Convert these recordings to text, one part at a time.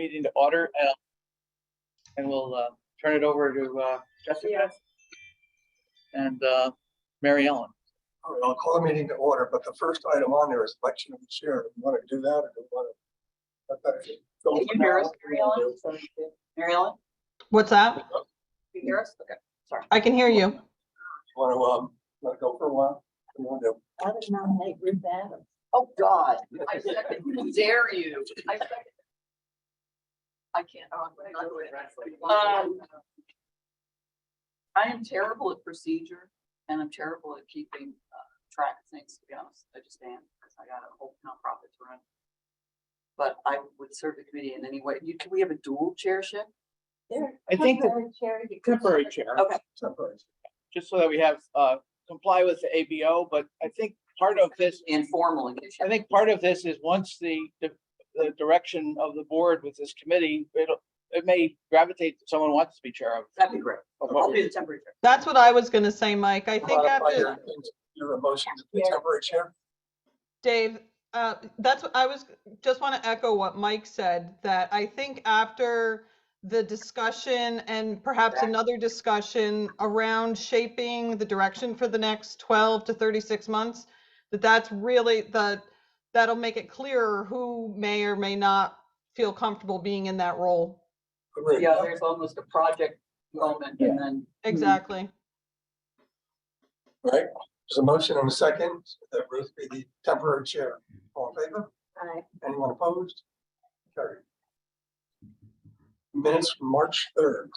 meeting to order, and we'll turn it over to Jessica and Mary Ellen. All right, I'll call the meeting to order, but the first item on there is election of the chair. Do you want to do that, or do you want to? Can you hear us, Mary Ellen? Mary Ellen? What's that? Can you hear us? Okay, sorry. I can hear you. You want to go for a while? What do you want to do? I would nominate Ruth Adams. Oh, God. I second. Dare you? I second. I can't. Oh, I'm not doing it. I am terrible at procedure, and I'm terrible at keeping track of things, to be honest. I just am, because I got a whole nonprofit to run. But I would serve the committee in any way. Do we have a dual chairship? I think the temporary chair, Okay. Temporary. just so that we have comply with the ABO, but I think part of this, Informal. I think part of this is once the direction of the board with this committee, it may gravitate to someone who wants to be chair of. That'd be great. I'll be the temporary chair. That's what I was going to say, Mike. I think after Your emotion to be temporary chair. Dave, that's what I was just want to echo what Mike said, that I think after the discussion and perhaps another discussion around shaping the direction for the next 12 to 36 months, that's really that'll make it clearer who may or may not feel comfortable being in that role. Agreed. Yeah, there's almost a project moment, and then Exactly. Right. There's a motion and a second that Ruth be the temporary chair. All in favor? Aye. Anyone opposed? Carried. Minutes from March 3rd.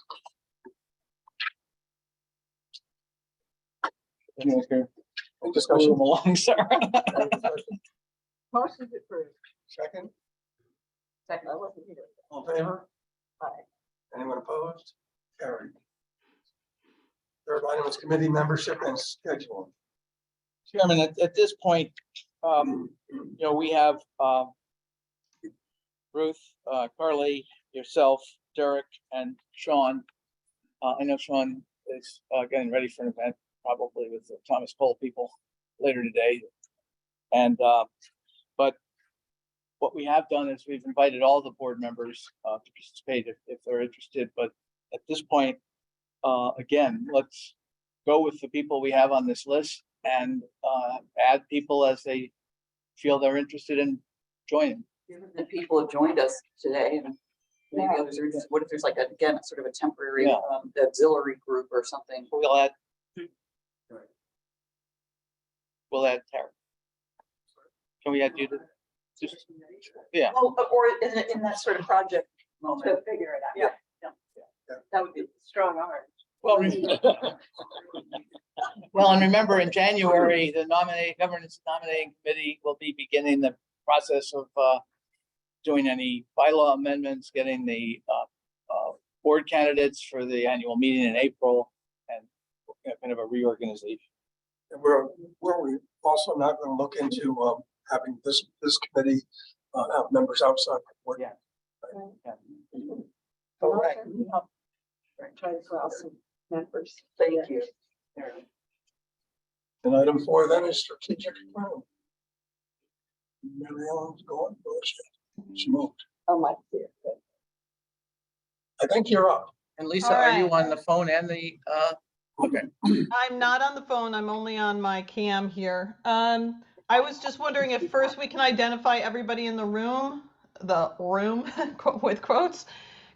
Any discussion? Move along, Sarah. Motion to approve. Second, second. I wasn't here. all in favor? Aye. Anyone opposed? Carried. Third item is committee membership and schedule. Chairman, at this point, we have Ruth, Carly, yourself, Derek, and Sean. I know Sean is getting ready for an event, probably with the Thomas Cole people later today. And but what we have done is we've invited all the board members to participate if they're interested. But at this point, again, let's go with the people we have on this list and add people as they feel they're interested in joining. Given that people have joined us today, and maybe others are just, what if there's like, again, sort of a temporary auxiliary group or something? We'll add Tara. Can we add you to just, yeah. Well, or in that sort of project moment. To figure it out. Yeah. That would be Strong arm. Well, and remember in January, the governance nominating committee will be beginning the process of doing any bylaw amendments, getting the board candidates for the annual meeting in April, and kind of a reorganization. And we're also not going to look into having this committee have members outside the board. Yeah. correct. Try to draw some members. Thank you. And item 4 then is strategic planning. Mary Ellen's gone. She moved. Oh, my dear. I think you're up. And Lisa, are you All on the phone and the, okay. I'm not on the phone. I'm only on my cam here. I was just wondering if first we can identify everybody in the room with quotes,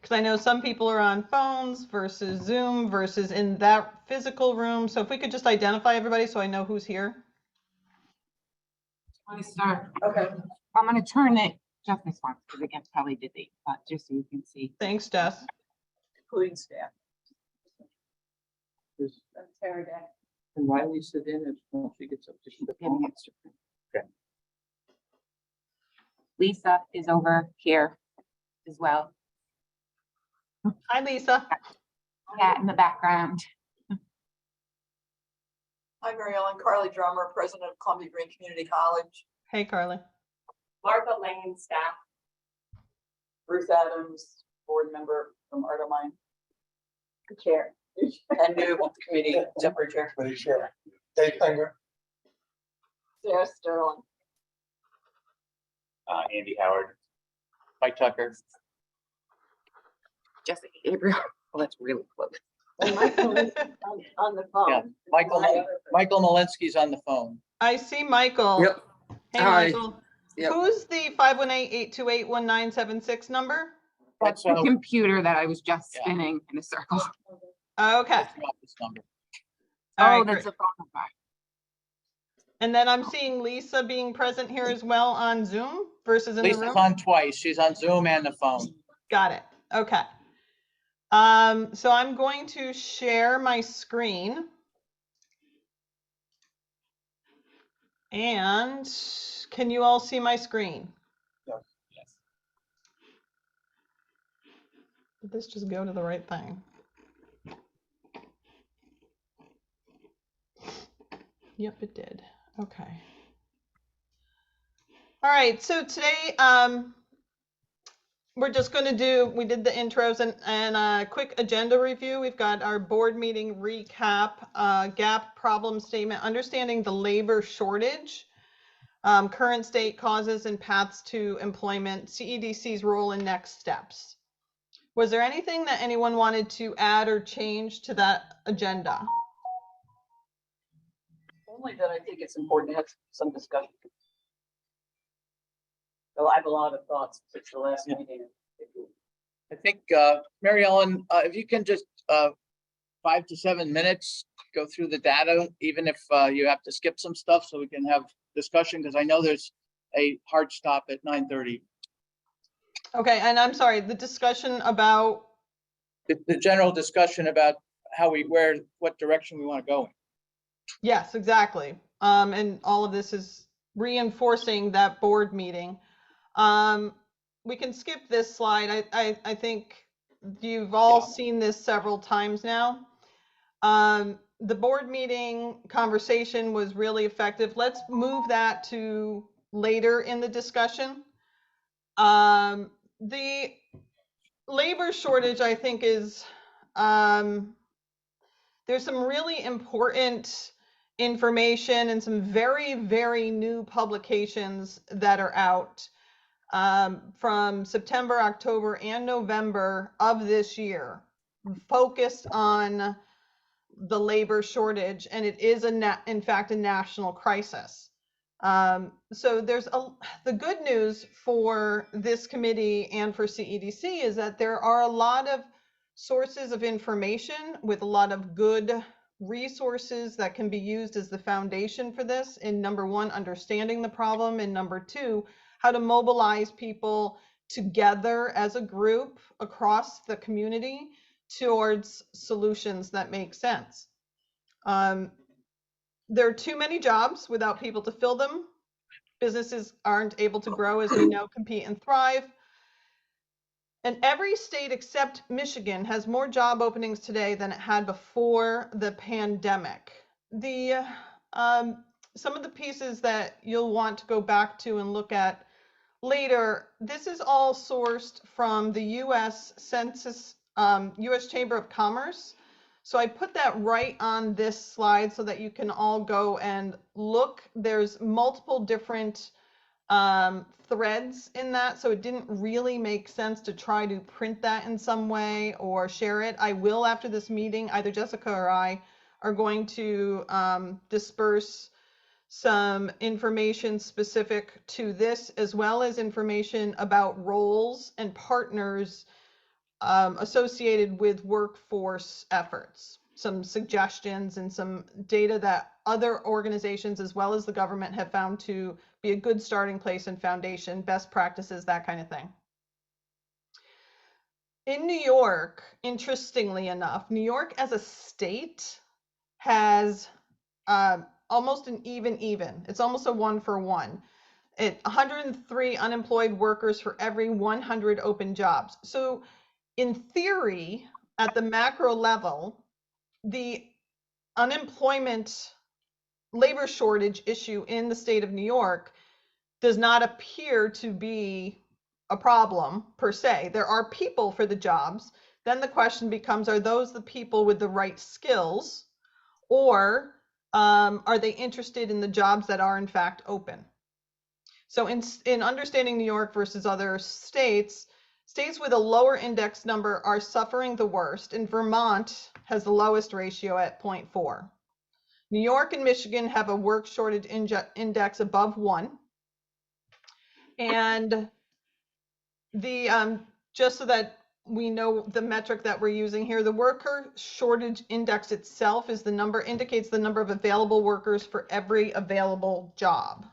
because I know some people are on phones versus Zoom versus in that physical room. So if we could just identify everybody so I know who's here. Want to start? Okay. I'm going to turn it just this once because it gets probably busy, but just so you can see. Thanks, Jess. Including staff. Sarah Day. And Riley sit in if she gets up to the Getting phone. extra. Okay. Lisa is over here as well. Hi, Lisa. Yeah, in the background. Hi, Mary Ellen. Carly Drummer, President of Columbia Green Community College. Hey, Carly. Martha Lane, staff. Ruth Adams, board member from Ardomine. Chair. And new committee, temporary chair. Committee chair. Dave Finger. Sarah Sterling. Andy Howard. Mike Tucker. Jessica Gabriel. Well, that's really close. And Michael is on the phone. Yeah, Michael Malinsky's on the phone. I see Michael. Yep. Hey, Hi. Michael. Yep. Who's the 518-828-1976 number? That's the computer that I was just Yeah. spinning in a circle. Okay. That's the office number. All Oh, right, that's great. a phone number. And then I'm seeing Lisa being present here as well on Zoom versus in the Lisa's room. on twice. She's on Zoom and the phone. Got it. Okay. So I'm going to share my screen. And can you all see my screen? Yes. Did this just go to the right thing? Yep, it did. Okay. All right, so today we're just going to we did the intros and a quick agenda review. We've got our board meeting recap, gap problem statement, understanding the labor shortage, current state causes and paths to employment, CEDC's role and next steps. Was there anything that anyone wanted to add or change to that agenda? Only that I think it's important to have some discussion. So I have a lot of thoughts since the last meeting. I think, Mary Ellen, if you can just 5 to 7 minutes, go through the data, even if you have to skip some stuff so we can have discussion, because I know there's a hard stop at 9:30. Okay, and I'm sorry, the discussion about, The general discussion about how what direction we want to go in. yes, exactly. And all of this is reinforcing that board meeting. We can skip this slide. I think you've all seen this several times now. The board meeting conversation was really effective. Let's move that to later in the discussion. The labor shortage, I think, is there's some really important information and some very, very new publications that are out from September, October, and November of this year, focused on the labor shortage, and it is in fact a national crisis. So the good news for this committee and for CEDC is that there are a lot of sources of information with a lot of good resources that can be used as the foundation for this. In number one, understanding the problem, and number two, how to mobilize people together as a group across the community towards solutions that make sense. There are too many jobs without people to fill them. Businesses aren't able to grow, as we know, compete and thrive. And every state except Michigan has more job openings today than it had before the pandemic. Some of the pieces that you'll want to go back to and look at later, this is all sourced from the U.S. Census, U.S. Chamber of Commerce. So I put that right on this slide so that you can all go and look. There's multiple different threads in that, so it didn't really make sense to try to print that in some way or share it. I will, after this meeting, either Jessica or I are going to disperse some information specific to this, as well as information about roles and partners associated with workforce efforts, some suggestions and some data that other organizations as well as the government have found to be a good starting place and foundation, best practices, that kind of thing. In New York, interestingly enough, New York as a state has almost an even. It's almost a 1-for-1. 103 unemployed workers for every 100 open jobs. So in theory, at the macro level, the unemployment labor shortage issue in the state of New York does not appear to be a problem per se. There are people for the jobs. Then the question becomes, are those the people with the right skills, or are they interested in the jobs that are in fact open? So in understanding New York versus other states, States with a lower index number are suffering the worst, and Vermont has the lowest ratio at 0.4. New York and Michigan have a work shortage index above 1. And the just so that we know the metric that we're using here, the worker shortage index itself is indicates the number of available workers for every available job.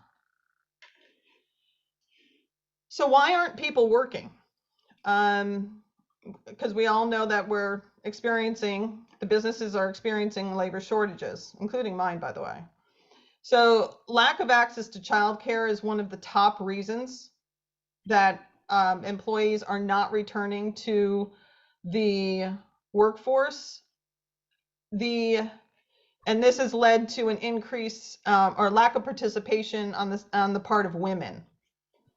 So why aren't people working? Because we all know that the businesses are experiencing labor shortages, including mine, by the way. So lack of access to childcare is one of the top reasons that employees are not returning to the workforce. And this has led to an increase or lack of participation on the part of women.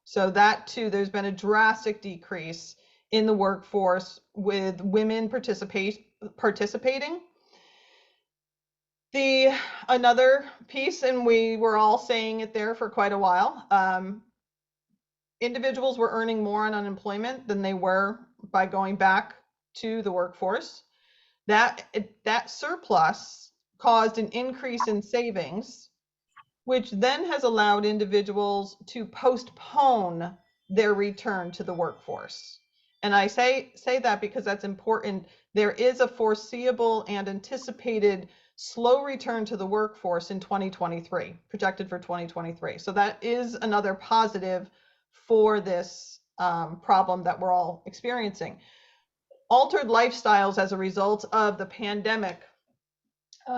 So that too, there's been a drastic decrease in the workforce with women participating. Another piece, and we were all saying it there for quite a while, individuals were earning more on unemployment than they were by going back to the workforce. That surplus caused an increase in savings, which then has allowed individuals to postpone their return to the workforce. And I say that because that's important. There is a foreseeable and anticipated slow return to the workforce in 2023, projected for 2023. So that is another positive for this problem that we're all experiencing. Altered lifestyles as a result of the pandemic.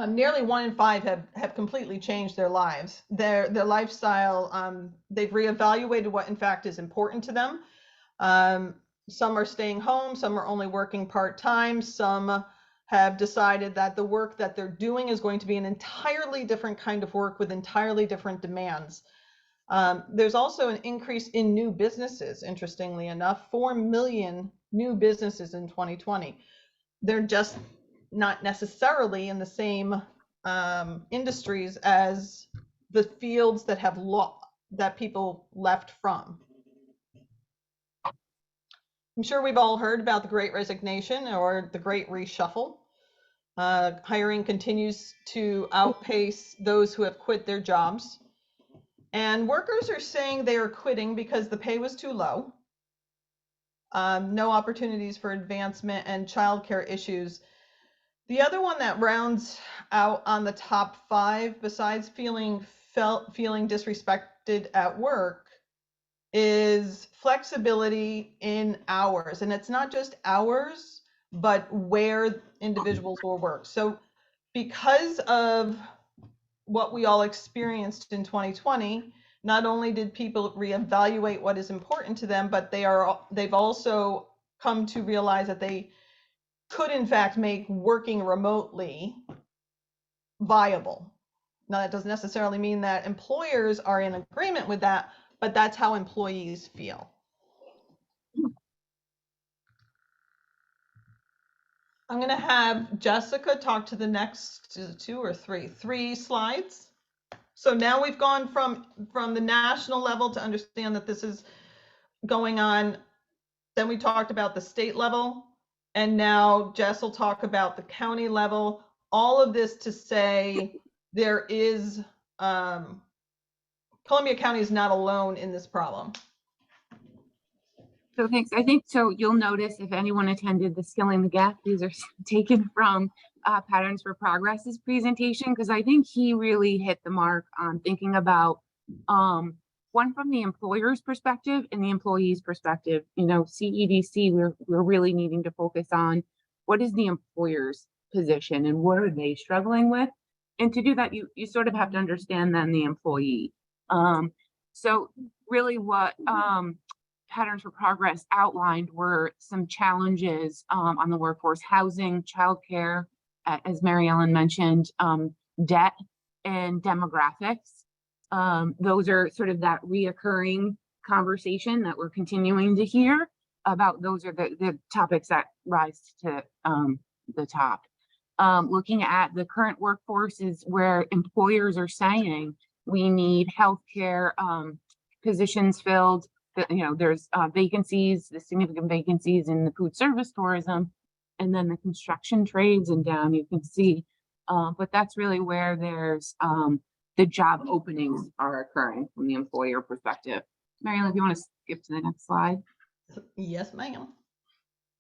Nearly 1 in 5 have completely changed their lives. Their lifestyle, they've reevaluated what in fact is important to them. Some are staying home, some are only working part-time, some have decided that the work that they're doing is going to be an entirely different kind of work with entirely different demands. There's also an increase in new businesses, interestingly enough, 4 million new businesses in 2020. They're just not necessarily in the same industries as the fields that that people left from. I'm sure we've all heard about the Great Resignation or the Great Reshuffle. Hiring continues to outpace those who have quit their jobs. And workers are saying they are quitting because the pay was too low, no opportunities for advancement, and childcare issues. The other one that rounds out on the top 5, besides feeling disrespected at work, is flexibility in hours. And it's not just hours, but where individuals will work. So because of what we all experienced in 2020, not only did people reevaluate what is important to them, but they've also come to realize that they could in fact make working remotely viable. Now, that doesn't necessarily mean that employers are in agreement with that, but that's how employees feel. I'm going to have Jessica talk to the next 2 or 3 slides. So now we've gone from the national level to understand that this is going on. Then we talked about the state level, and now Jess will talk about the county level. All of this to say there is Columbia County is not alone in this problem. So thanks. I think so. You'll notice if anyone attended the Skilling the Gap, these are taken from Patterns for Progress's presentation, because I think he really hit the mark on thinking about one from the employer's perspective and the employee's perspective. You know, CEDC, we're really needing to focus on what is the employer's position and what are they struggling with. And to do that, you sort of have to understand then the employee. So really what Patterns for Progress outlined were some challenges on the workforce: housing, childcare, as Mary Ellen mentioned, debt, and demographics. Those are sort of that reoccurring conversation that we're continuing to hear about. Those are the topics that rise to the top. Looking at the current workforce is where employers are saying we need healthcare positions filled, there's vacancies, the significant vacancies in the food service tourism, and then the construction trades, and down you can see, but that's really where there's the job openings are occurring from the employer perspective. Marilyn, if you want to skip to the next slide. Yes, ma'am.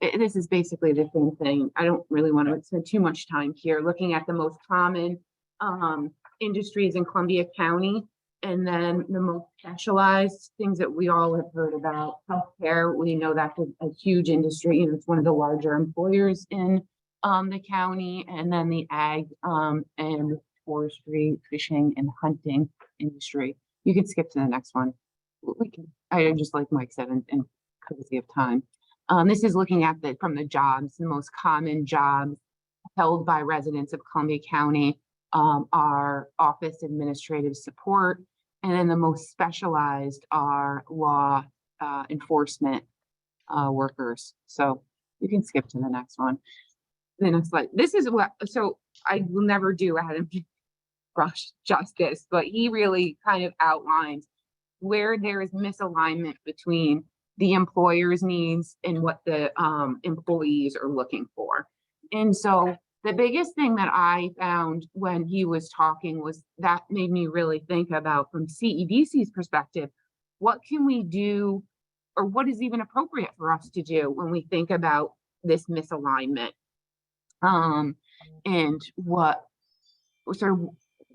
This is basically the same thing. I don't really want to spend too much time here looking at the most common industries in Columbia County, and then the most specialized things that we all have heard about. Healthcare, we know that's a huge industry, and it's one of the larger employers in the county, and then the ag and forestry, fishing, and hunting industry. You can skip to the next one. I just like Mike said, and courtesy of time. This is looking at from the jobs, the most common jobs held by residents of Columbia County are office administrative support, and then the most specialized are law enforcement workers. So you can skip to the next one. The next slide. This is what, so I will never do Adam Brush justice, but he really kind of outlines where there is misalignment between the employer's needs and what the employees are looking for. And so the biggest thing that I found when he was talking was that made me really think about, from CEDC's perspective, what can we do, or what is even appropriate for us to do when we think about this misalignment, and what sort of,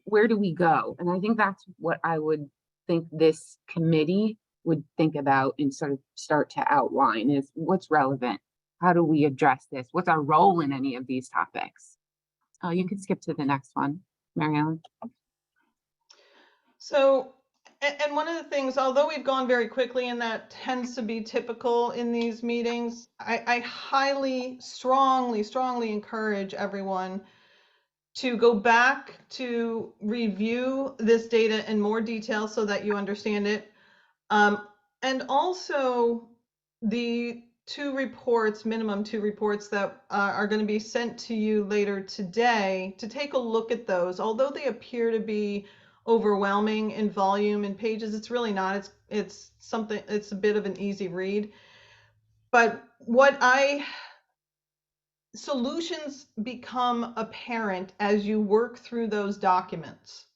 where do we go? And I think that's what I would think this committee would think about and sort of start to outline, is what's relevant. How do we address this? What's our role in any of these topics? You can skip to the next one, Mary Ellen. So, and one of the things, although we've gone very quickly, and that tends to be typical in these meetings, I highly, strongly encourage everyone to go back to review this data in more detail so that you understand it. And also the minimum two reports that are going to be sent to you later today, to take a look at those. Although they appear to be overwhelming in volume and pages, it's really not. It's a bit of an easy read. But solutions become apparent as you work through those documents.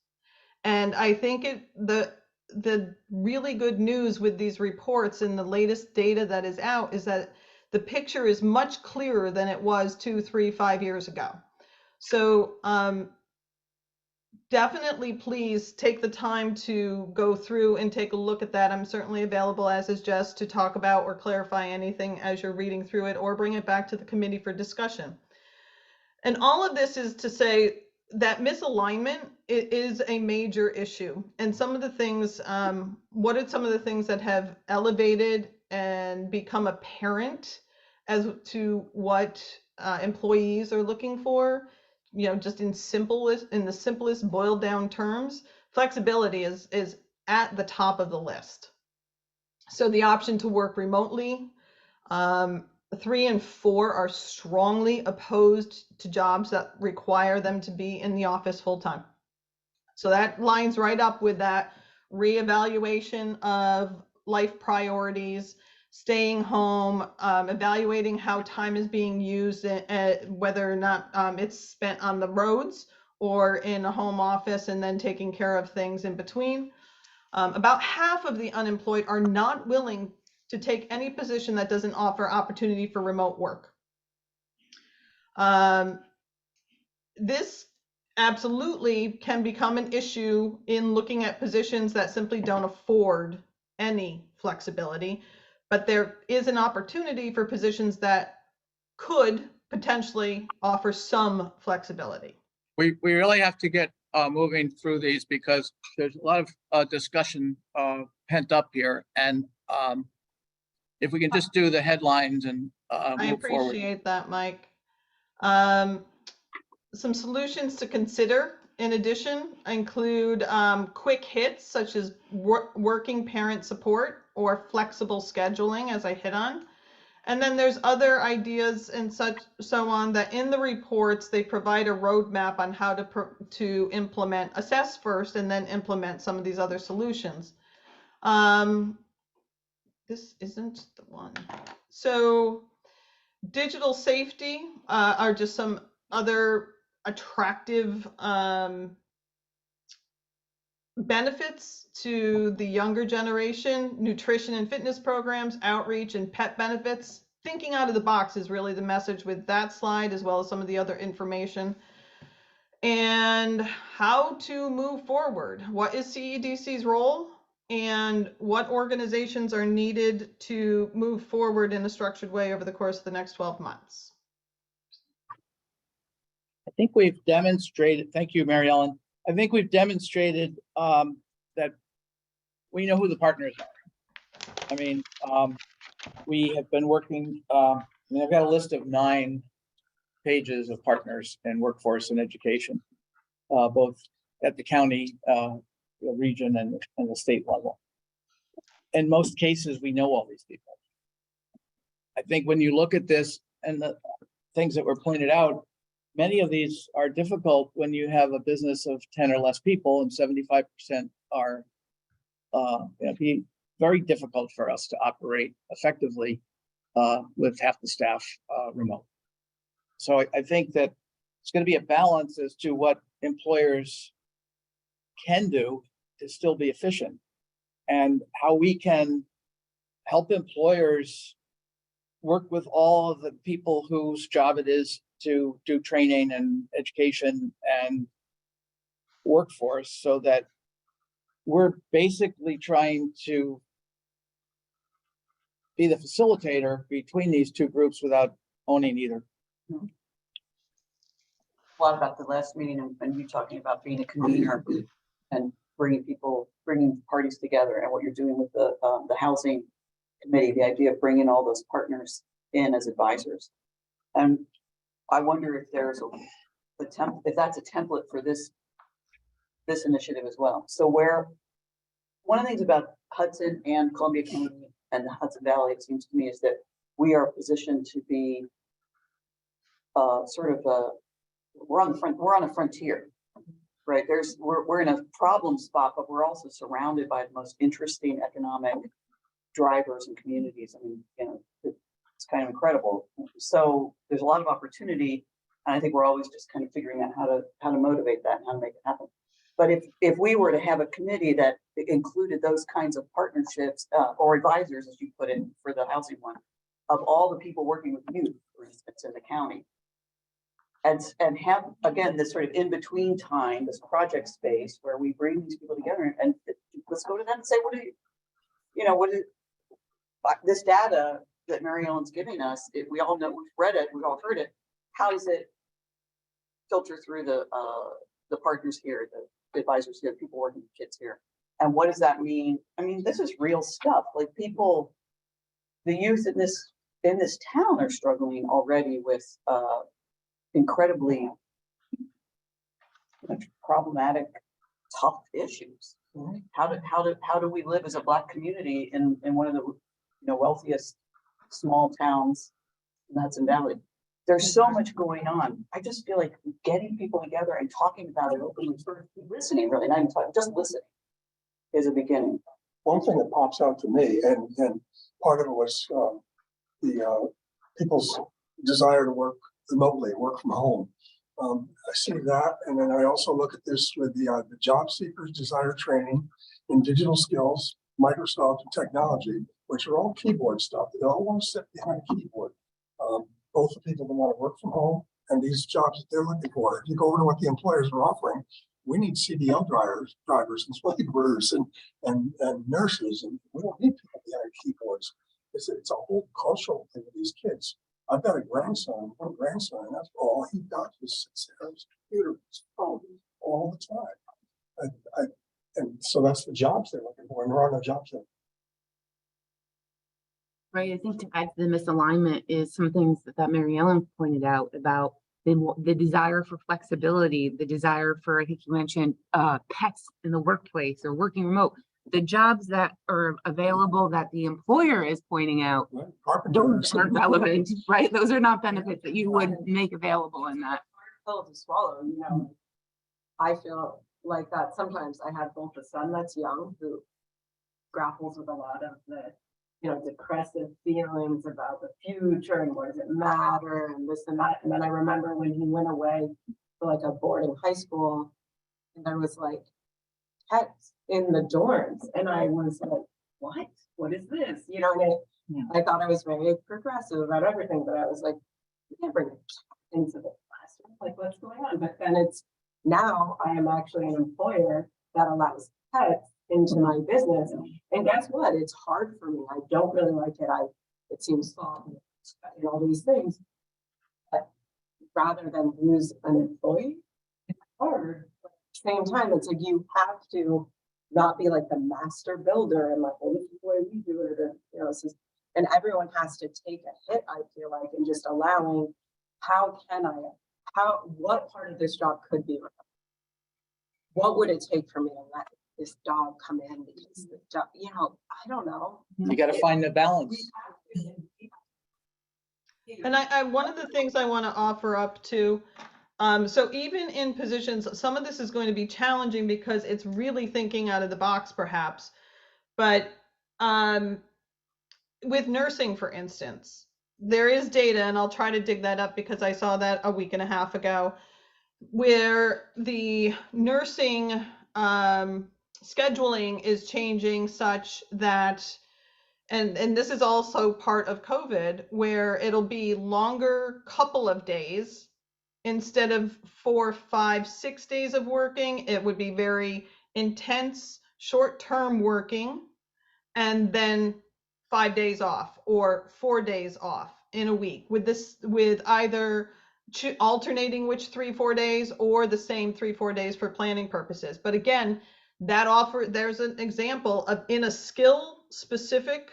And I think the really good news with these reports and the latest data that is out is that the picture is much clearer than it was 2, 3, 5 years ago. So definitely please take the time to go through and take a look at that. I'm certainly available, as is Jess, to talk about or clarify anything as you're reading through it, or bring it back to the committee for discussion. And all of this is to say that misalignment is a major issue. And some of the things, what are some of the things that have elevated and become apparent as to what employees are looking for? Just in the simplest boiled down terms, flexibility is at the top of the list. So the option to work remotely, 3 and 4 are strongly opposed to jobs that require them to be in the office full time. So that lines right up with that reevaluation of life priorities, staying home, evaluating how time is being used, whether or not it's spent on the roads or in a home office, and then taking care of things in between. About half of the unemployed are not willing to take any position that doesn't offer opportunity for remote work. This absolutely can become an issue in looking at positions that simply don't afford any flexibility, but there is an opportunity for positions that could potentially offer some flexibility. We really have to get moving through these, because there's a lot of discussion pent up here, and if we can just do the headlines and I move forward. appreciate that, Mike. Some solutions to consider in addition include quick hits, such as working parent support or flexible scheduling, as I hit on. And then there's other ideas and so on that in the reports, they provide a roadmap on how to implement, assess first, and then implement some of these other solutions. this isn't the one. So digital safety are just some other attractive benefits to the younger generation. Nutrition and fitness programs, outreach, and pet benefits. Thinking out of the box is really the message with that slide, as well as some of the other information. And how to move forward. What is CEDC's role? And what organizations are needed to move forward in a structured way over the course of the next 12 months? I think we've demonstrated, thank you, Mary Ellen. I think we've demonstrated that we know who the partners are. I mean, we have been working, I've got a list of 9 pages of partners in workforce and education, both at the county, the region, and the state level. In most cases, we know all these people. I think when you look at this and the things that were pointed out, many of these are difficult when you have a business of 10 or less people, and 75% are be very difficult for us to operate effectively with half the staff remote. So I think that it's going to be a balance as to what employers can do to still be efficient, and how we can help employers work with all of the people whose job it is to do training and education and workforce, so that we're basically trying to be the facilitator between these two groups without owning either. A lot about the last meeting and you talking about being a convener and bringing parties together, and what you're doing with the housing committee, the idea of bringing all those partners in as advisors. And I wonder if there's if that's a template for this initiative as well. So one of the things about Hudson and Columbia County and the Hudson Valley, it seems to me, is that we are positioned to be we're on a frontier, right? We're in a problem spot, but we're also surrounded by the most interesting economic drivers and communities. I mean, it's kind of incredible. So there's a lot of opportunity, and I think we're always just kind of figuring out how to motivate that and how to make it happen. But if we were to have a committee that included those kinds of partnerships or advisors, as you put it, for the housing one, of all the people working with youth, for instance, in the county, and have, again, this sort of in-between time, this project space where we bring these people together and let's go to them and say, what is this data that Mary Ellen's giving us? We all know, we've read it, we've all heard it. How does it filter through the partners here, the advisors here, the people working with kids here? And what does that mean? I mean, this is real stuff. Like people, the youth in this town are struggling already with incredibly problematic, tough issues. Right? How do we live as a Black community in one of the wealthiest small towns in the Hudson Valley? There's so much going on. I just feel like getting people together and talking about it openly, sort of listening, really, not even talking, just listening, is a beginning. One thing that pops out to me, and part of it was the people's desire to work remotely, work from home. I see that, and then I also look at this with the job seekers' desire training in digital skills, Microsoft, and technology, which are all keyboard stuff. They all want to sit behind a keyboard. Both the people that want to work from home and these jobs that they're looking for. If you go over to what the employers are offering, we need CDL drivers and laborers and nurses, and we don't need people behind keyboards. It's a whole cultural thing with these kids. I've got one grandson, and that's all he does is sits there on his computer, his phone, all the time. And so that's the jobs they're looking for, and there are no jobs there. Right. I think to add to the misalignment is some things that Mary Ellen pointed out about the desire for flexibility, the desire for, I think you mentioned, pets in the workplace or working remote. The jobs that are available that the employer is pointing out, those aren't relevant, right? Those are not benefits that you would make available in that. Pill to swallow, I feel like that sometimes. I have both a son that's young who grapples with a lot of the depressive feelings about the future and what does it matter and this and that. And then I remember when he went away to like a boarding high school and there was like pets in the dorms. And I was like, what? What is this? You know, I thought I was very progressive about everything, but I was like, you can't bring it into the classroom. Like, what's going on? But then now I am actually an employer that allows pets into my business. And guess what? It's hard for me. I don't really like it. It seems soft and all these things. But rather than lose an employee, it's hard. But at the same time, it's like you have to not be like the master builder and like, well, this is the way we do it. And, this is, and everyone has to take a hit, I feel like, and just allowing what part of this job could be, what would it take for me to let this dog come in because the dog, I don't know. You got to find the balance. And I one of the things I want to offer up to, so even in positions, some of this is going to be challenging because it's really thinking out of the box, perhaps. But with nursing, for instance, there is data, and I'll try to dig that up because I saw that a week and a half ago, where the nursing scheduling is changing such that, and this is also part of COVID, where it'll be longer couple of days instead of 4, 5, 6 days of working. It would be very intense short-term working and then 5 days off or 4 days off in a week with either alternating which 3-4 days or the same 3-4 days for planning purposes. But again, there's an example of in a skill specific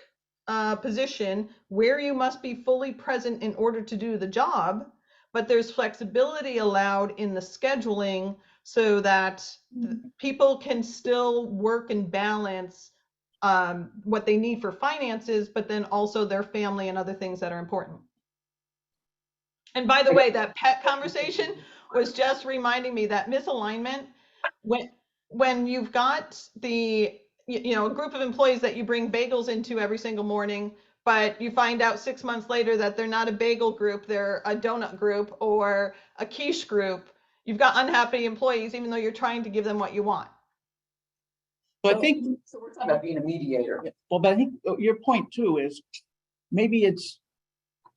position where you must be fully present in order to do the job, but there's flexibility allowed in the scheduling so that people can still work and balance what they need for finances, but then also their family and other things that are important. And by the way, that pet conversation was just reminding me that misalignment, when you've got a group of employees that you bring bagels into every single morning, but you find out 6 months later that they're not a bagel group, they're a donut group or a quiche group, you've got unhappy employees, even though you're trying to give them what you want. So I think, So we're talking about being a mediator. well, but I think your point too is maybe it's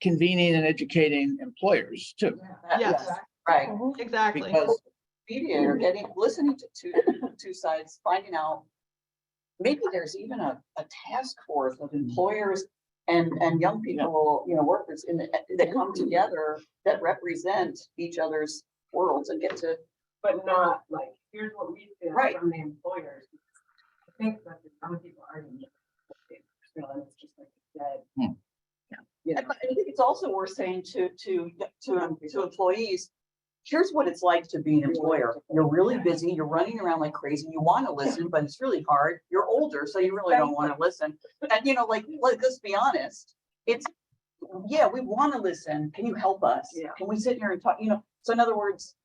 convening and educating employers too. Yes. Right. Exactly. Because Mediator, listening to two sides, finding out, maybe there's even a task force of employers and young people, workers that come together that represent each other's worlds and get to. But not like, here's what we feel Right. from the employers. I think that the young people are in it's just like dead. I think it's also worth saying to employees, here's what it's like to be an employer. You're really busy, you're running around like crazy, you want to listen, but it's really hard. You're older, so you really don't want to listen. And let's be honest, we want to listen. Can you help us? Yeah. Can we sit here and talk? So in other words,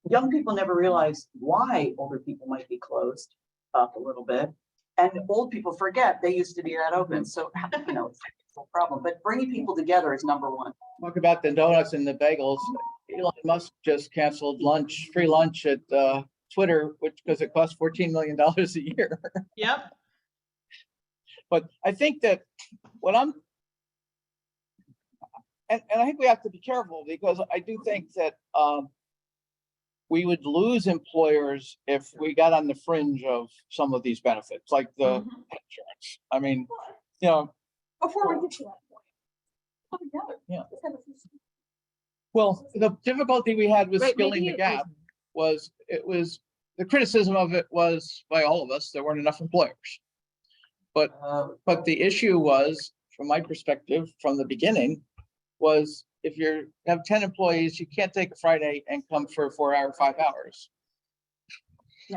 young people never realize why older people might be closed up a little bit. And old people forget they used to be that open. So, it's a problem, but bringing people together is number one. talk about the donuts and the bagels. Elon Musk just canceled free lunch at Twitter, because it costs $14 million a year. Yep. But I think that and I think we have to be careful, because I do think that we would lose employers if we got on the fringe of some of these benefits, like the insurance. I mean, Before we get to that point, come together. Yeah. Let's have a few- well, the difficulty we had with Right, skilling maybe the it gap was the criticism of it was by all of us, there weren't enough employers. But the issue was, from my perspective, from the beginning, was if you have 10 employees, you can't take a Friday and come for 4 hours, 5 hours.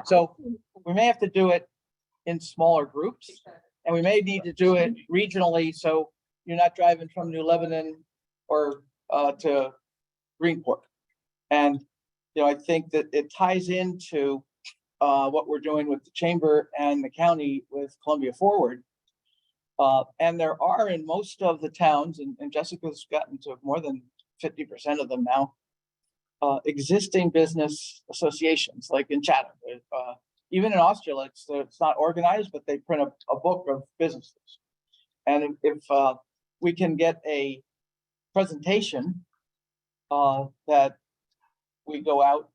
So we may have to do it in smaller groups, and we may need to do it regionally. So you're not driving from New Lebanon or to Greenport. And, I think that it ties into what we're doing with the chamber and the county with Columbia Forward, And there are in most of the towns, and Jessica's gotten to more than 50% of them now, existing business associations, like in Chatham. Even in Austria, it's not organized, but they print a book of businesses. And if we can get a presentation that we go out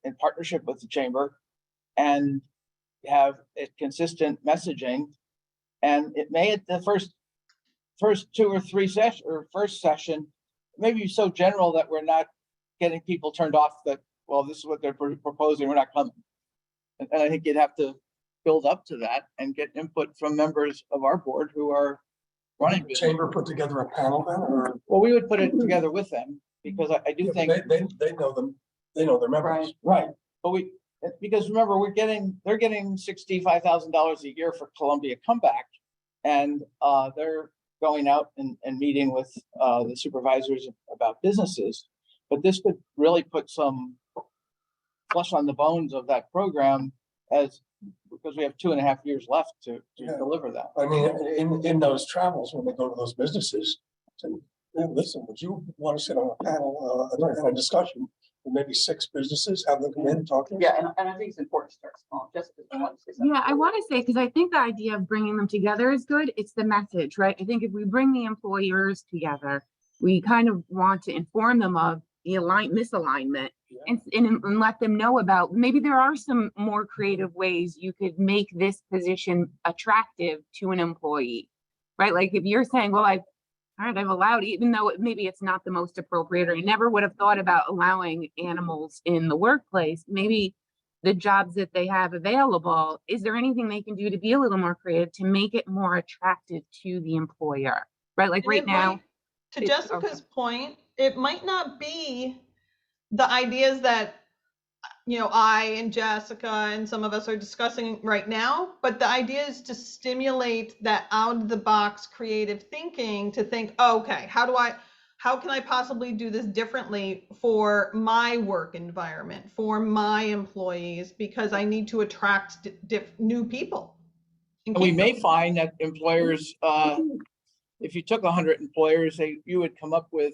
in partnership with the chamber and have a consistent messaging, and it may at the first 2 or 3 sessions or first session, maybe so general that we're not getting people turned off that, well, this is what they're proposing, we're not coming. And I think you'd have to build up to that and get input from members of our board who are running. The chamber put together a panel then, or? Well, we would put it together with them, because I do think. They know them, they know their members. Right, but because remember, they're getting $65,000 a year for Columbia Comeback. And they're going out and meeting with the supervisors about businesses. But this could really put some flesh on the bones of that program, because we have 2.5 years left to deliver that. I mean, in those travels, when they go to those businesses, say, "Hey, listen, would you want to sit on a panel, and a discussion with maybe 6 businesses, have them come in and talk to us?" Yeah, and I think it's important to start small, just as I want to say something. Yeah, I want to say, because I think the idea of bringing them together is good. It's the message, right? I think if we bring the employers together, we kind of want to inform them of the misalignment and let them know about, maybe there are some more creative ways you could make this position attractive to an employee, right? Like if you're saying, well, I've allowed, even though maybe it's not the most appropriate, or you never would have thought about allowing animals in the workplace, maybe the jobs that they have available, is there anything they can do to be a little more creative to make it more attractive to the employer, right? Like And right now. To Jessica's point, it might not be the ideas that, I and Jessica and some of us are discussing right now, but the idea is to stimulate that out of the box creative thinking, to think, okay, how can I possibly do this differently for my work environment, for my employees, because I need to attract new people. And we may find that employers, if you took 100 employers, you would come up with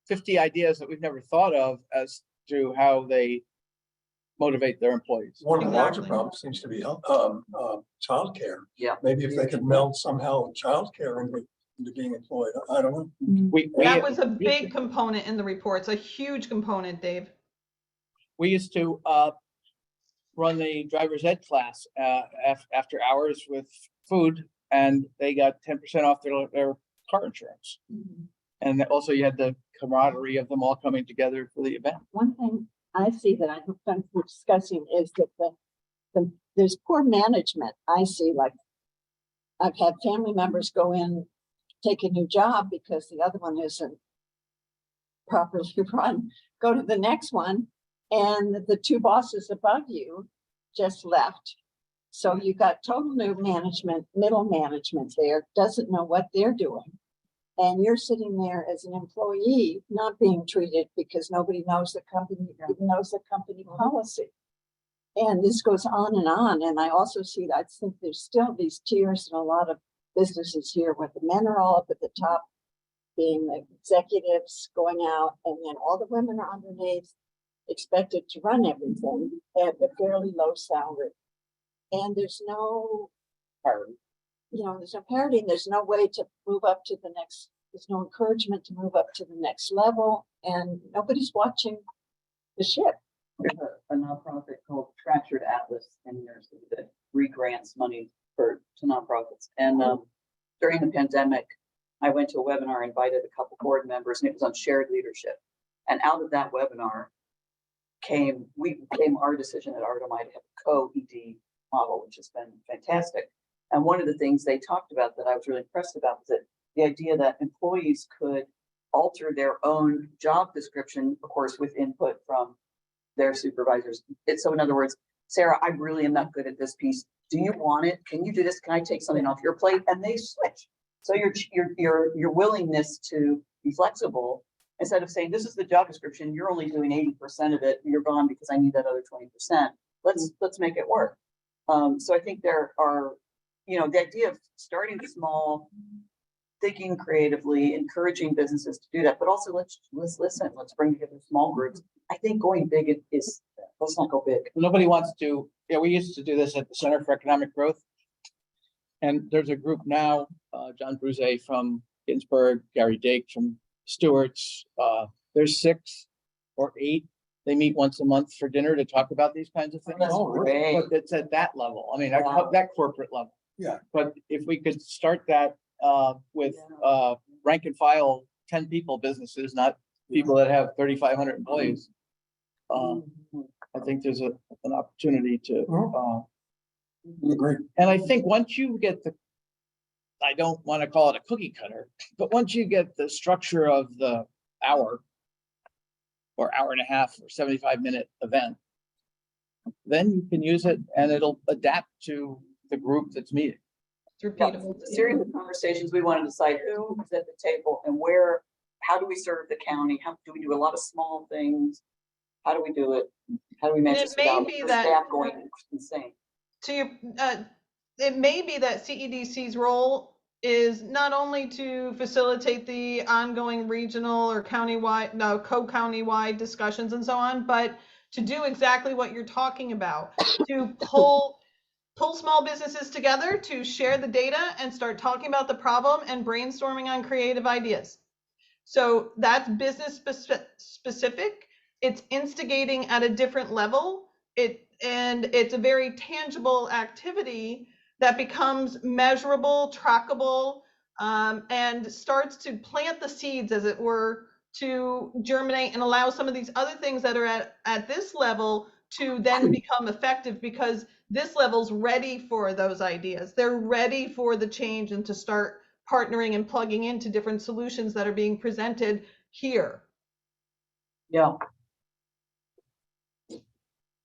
50 ideas that we've never thought of as to how they motivate their employees. One of the larger Exactly. problems seems to be childcare. Yeah. Maybe if they could meld somehow childcare into being employed. I don't know. That was a big component in the reports, a huge component, Dave. We used to run the driver's ed class after hours with food, and they got 10% off their car insurance. And also you had the camaraderie of them all coming together for the event. One thing I see that I'm discussing is that there's poor management. I see, like, I've had family members go in, take a new job because the other one isn't properly run, go to the next one, and the 2 bosses above you just left. So you got total new management, middle management there, doesn't know what they're doing. And you're sitting there as an employee, not being treated because nobody knows the company, knows the company policy. And this goes on. And I also see, I think there's still these tiers in a lot of businesses here where the men are all up at the top, being the executives going out, and then all the women are underneath, expected to run everything at a fairly low salary. And there's no parity. There's no parity, and there's no way to move up to the next, there's no encouragement to move up to the next level, and nobody's watching the ship. There's a nonprofit called Fractured Atlas in New York City that re-grants money to nonprofits. And during the pandemic, I went to a webinar, invited a couple board members, and it was on shared leadership. And out of that webinar came our decision at Ardemai to have a co-ED model, which has been fantastic. And one of the things they talked about that I was really impressed about was that the idea that employees could alter their own job description, of course, with input from their supervisors. So in other words, Sarah, I really am not good at this piece. Do you want it? Can you do this? Can I take something off your plate? And they switch. So your willingness to be flexible, instead of saying, this is the job description, you're only doing 80% of it, you're gone because I need that other 20%. Let's make it work. So I think there are you know, the idea of starting small, thinking creatively, encouraging businesses to do that, but also let's listen, let's bring together small groups. I think going big is, let's not go big. Nobody wants to, yeah, we used to do this at the Center for Economic Growth. And there's a group now, John Bruzet from Ginsburg, Gary Dake from Stewart's. There's 6 or 8. They meet once a month for dinner to talk about these kinds of things. That's great. But it's at that level. I mean, Wow. that corporate level. Yeah. But if we could start that with rank and file 10 people businesses, not people that have 3,500 employees. I think there's an opportunity to, Agree. and I think once you get I don't want to call it a cookie cutter, but once you get the structure of the hour or hour and a half or 75-minute event, then you can use it and it'll adapt to the group that's meeting. It's repeatable. The series of conversations, we want to decide who is at the table and where, how do we serve the county? How do we do a lot of small things? How do we do it? How do we manage it this may without be the that- staff going insane? To your, it may be that CEDC's role is not only to facilitate the ongoing regional or countywide, no, co-countywide discussions and so on, but to do exactly what you're talking about, to pull small businesses together to share the data and start talking about the problem and brainstorming on creative ideas. So that's business specific. It's instigating at a different level. And it's a very tangible activity that becomes measurable, trackable, and starts to plant the seeds, as it were, to germinate and allow some of these other things that are at this level to then become effective, because this level's ready for those ideas. They're ready for the change and to start partnering and plugging into different solutions that are being presented here. Yeah.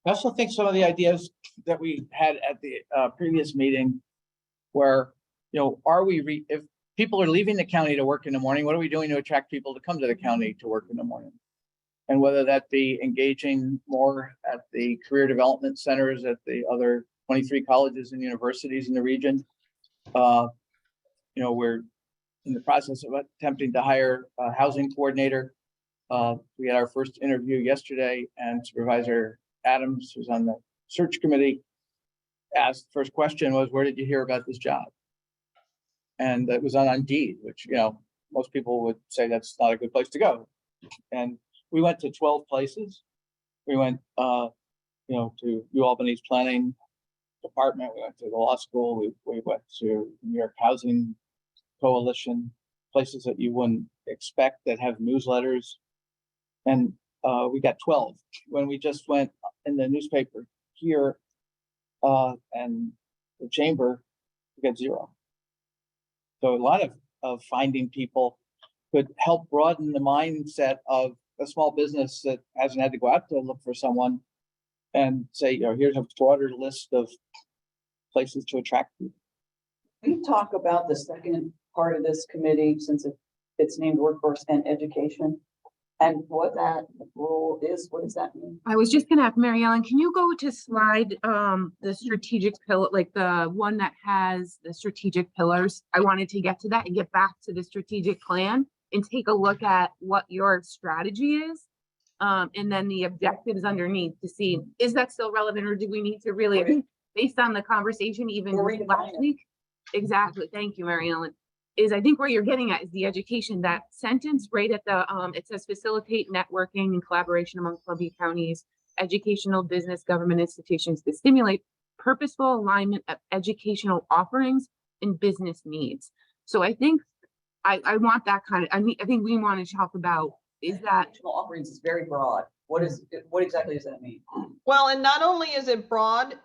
I also think some of the ideas that we had at the previous meeting where, you know, if people are leaving the county to work in the morning, what are we doing to attract people to come to the county to work in the morning? And whether that be engaging more at the career development centers at the other 23 colleges and universities in the region. You know, we're in the process of attempting to hire a housing coordinator. We had our first interview yesterday, and Supervisor Adams, who's on the search committee, asked, the first question was, where did you hear about this job? And it was on Indeed, which, you know, most people would say that's not a good place to go. And we went to 12 places. We went, you know, to UAlbany's planning department. We went to the law school. We went to New York Housing Coalition, places that you wouldn't expect that have newsletters. And we got 12 when we just went in the newspaper here and the chamber, we got 0. So a lot of finding people could help broaden the mindset of a small business that hasn't had to go out to look for someone and say, you know, here's a broader list of places to attract people. We talk about the second part of this committee, since it's named Workforce and Education, and what that role is. What does that mean? I was just gonna ask Mary Ellen, can you go to slide, the strategic pillar, like the one that has the strategic pillars? I wanted to get to that and get back to the strategic plan and take a look at what your strategy is. And then the objectives underneath to see, is that still relevant, or do we need to really, based on the conversation even Or redefine last it. week? Exactly. Thank you, Mary Ellen. Is I think where you're getting at is the education, that sentence right at the, it says facilitate networking and collaboration among Columbia County's educational, business, government institutions to stimulate purposeful alignment of educational offerings and business needs. So I think I want that kind of, I think we want to talk about, is that, Educational offerings is very broad. What exactly does that mean? Well, and not only is it broad,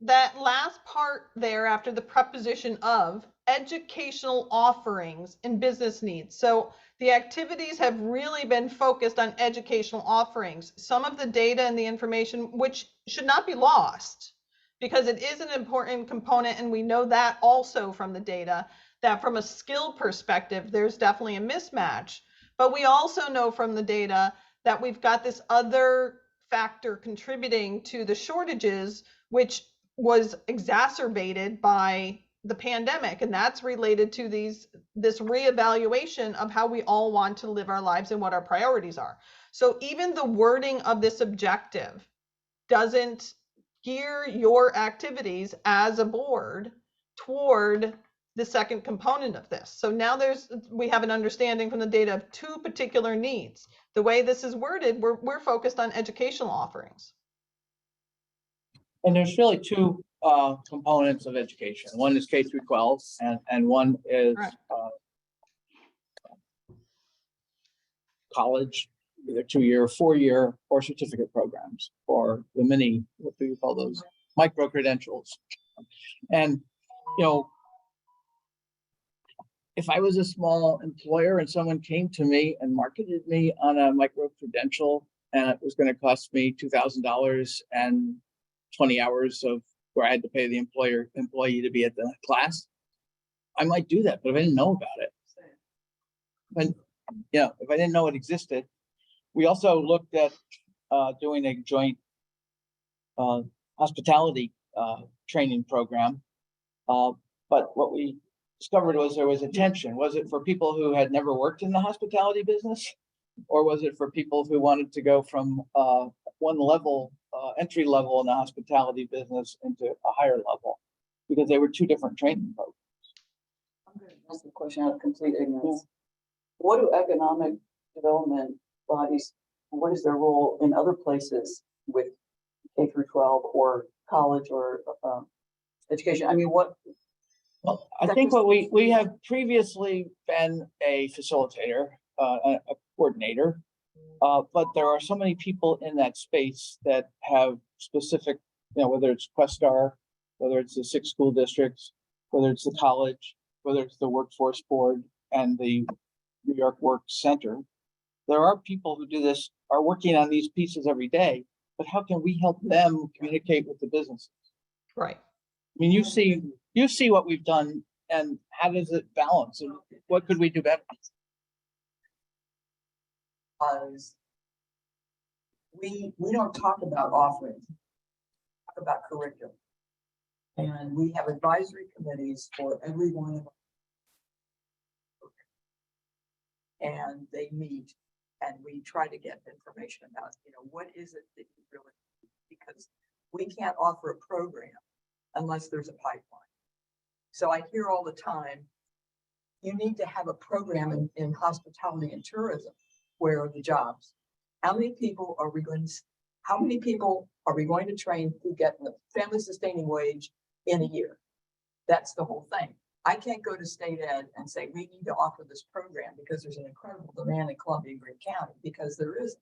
that last part there after the preposition of educational offerings and business needs. So the activities have really been focused on educational offerings. Some of the data and the information, which should not be lost, because it is an important component, and we know that also from the data, that from a skill perspective, there's definitely a mismatch. But we also know from the data that we've got this other factor contributing to the shortages, which was exacerbated by the pandemic, and that's related to this reevaluation of how we all want to live our lives and what our priorities are. So even the wording of this objective doesn't gear your activities as a board toward the second component of this. So now we have an understanding from the data of two particular needs. The way this is worded, we're focused on educational offerings. And there's really two components of education. One is K through 12 and one is Right. College, either 2-year, 4-year, or certificate programs, or the mini, what do you call those? Micro credentials. And, you know, if I was a small employer and someone came to me and marketed me on a micro credential and it was going to cost me $2,000 and 20 hours of where I had to pay the employee to be at the class, I might do that, but if I didn't know about it, but yeah, if I didn't know it existed. We also looked at doing a joint hospitality training program, but what we discovered was there was a tension. Was it for people who had never worked in the hospitality business, or was it for people who wanted to go from one level, entry level in the hospitality business into a higher level? Because they were two different training programs. I'm going to ask the question out of complete ignorance. What do economic development bodies, what is their role in other places with K through 12 or college or education? I mean, what? Well, I think what we have previously been a facilitator, a coordinator, but there are so many people in that space that have specific, you know, whether it's Questar, whether it's the 6 school districts, whether it's the college, whether it's the workforce board and the New York Work Center. There are people who do this, are working on these pieces every day, but how can we help them communicate with the businesses? Right. I mean, you see what we've done and how does it balance and what could we do better? We don't talk about offerings, talk about curriculum. And we have advisory committees for every one of them. And they meet and we try to get information about, you know, what is it that you really need? Because we can't offer a program unless there's a pipeline. So I hear all the time, you need to have a program in hospitality and tourism. Where are the jobs? How many people are we going to train who get the family sustaining wage in a year? That's the whole thing. I can't go to state ed and say, we need to offer this program because there's an incredible demand in Columbia and Greene County, because there isn't.